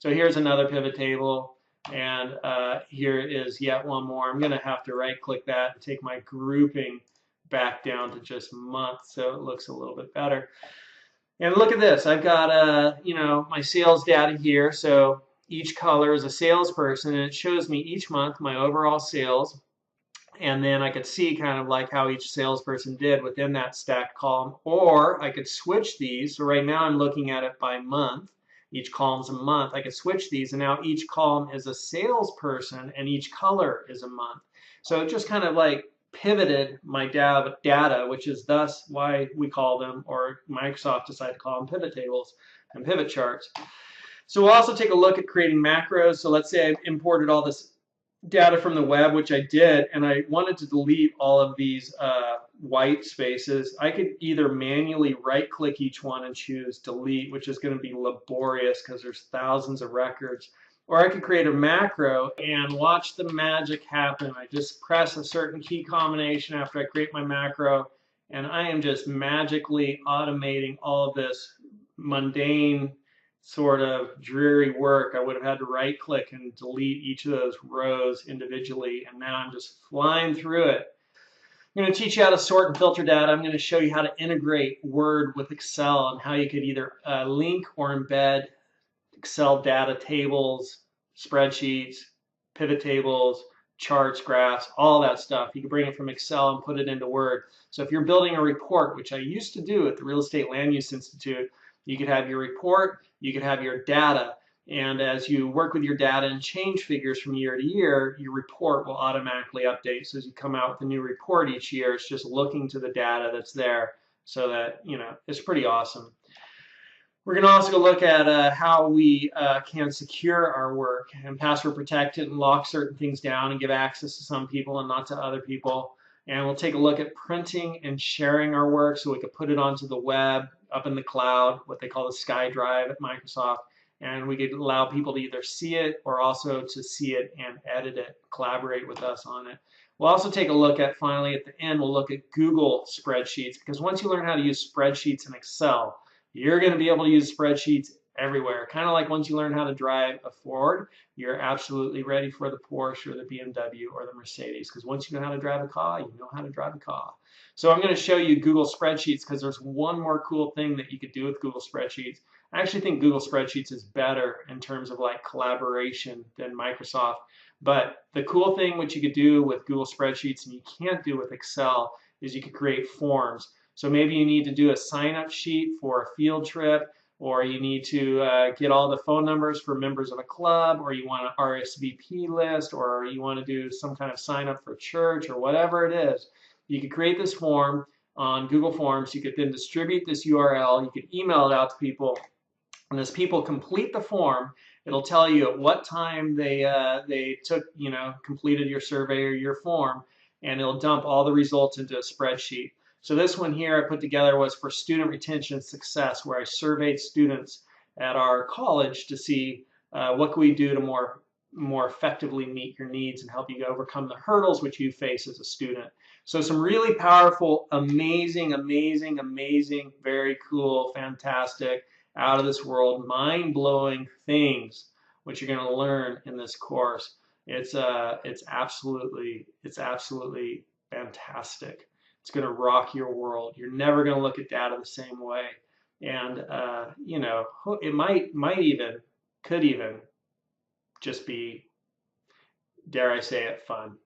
So here's another pivot table, and here is yet one more. I'm going to have to right click that and take my grouping back down to just month so it looks a little bit better. And look at this. I've got my sales data here. So each color is a salesperson, and it shows me each month my overall sales. And then I could see kind of like how each salesperson did within that stacked column. Or I could switch these. So right now I'm looking at it by month. Each column's a month. I could switch these, and now each column is a salesperson, and each color is a month. So it just kind of like pivoted my data, which is thus why we call them, or Microsoft decided to call them, pivot tables and pivot charts. So we'll also take a look at creating macros. So let's say I've imported all this data from the web, which I did, and I wanted to delete all of these white spaces. I could either manually right-click each one and choose delete, which is going to be laborious because there's thousands of records, or I could create a macro and watch the magic happen. I just press a certain key combination after I create my macro, and I am just magically automating all of this mundane sort of dreary work. I would have had to right click and delete each of those rows individually, and now I'm just flying through it. I'm going to teach you how to sort and filter data. I'm going to show you how to integrate Word with Excel and how you could either link or embed Excel data tables, spreadsheets, pivot tables, charts, graphs, all that stuff. You can bring it from Excel and put it into Word. So if you're building a report, which I used to do at the Real Estate Land Use Institute, you could have your report, you could have your data, and as you work with your data and change figures from year to year, your report will automatically update. So as you come out with a new report each year, it's just looking to the data that's there, so that, it's pretty awesome. We're going to also look at how we can secure our work and password protect it and lock certain things down and give access to some people and not to other people. And we'll take a look at printing and sharing our work so we can put it onto the web, up in the cloud, what they call the SkyDrive at Microsoft. And we could allow people to either see it or also to see it and edit it, collaborate with us on it. We'll also take a look at, finally, at the end, we'll look at Google Spreadsheets, because once you learn how to use spreadsheets in Excel, you're going to be able to use spreadsheets everywhere. Kind of like once you learn how to drive a Ford, you're absolutely ready for the Porsche or the BMW or the Mercedes. Because once you know how to drive a car, you know how to drive a car. So I'm going to show you Google Spreadsheets because there's one more cool thing that you could do with Google Spreadsheets. I actually think Google Spreadsheets is better in terms of like collaboration than Microsoft. But the cool thing which you could do with Google Spreadsheets and you can't do with Excel is you could create forms. So maybe you need to do a sign-up sheet for a field trip, or you need to get all the phone numbers for members of a club, or you want an RSVP list, or you want to do some kind of sign-up for church, or whatever it is. You could create this form on Google Forms. You could then distribute this URL. You could email it out to people. And as people complete the form, it'll tell you at what time they took, completed your survey or your form, and it'll dump all the results into a spreadsheet. So this one here I put together was for student retention success, where I surveyed students at our college to see what can we do to more effectively meet your needs and help you overcome the hurdles which you face as a student. So some really powerful, amazing, amazing, amazing, very cool, fantastic, out of this world, mind-blowing things which you're going to learn in this course. It's absolutely fantastic. It's going to rock your world. You're never going to look at data the same way. And, it could even just be, dare I say it, fun.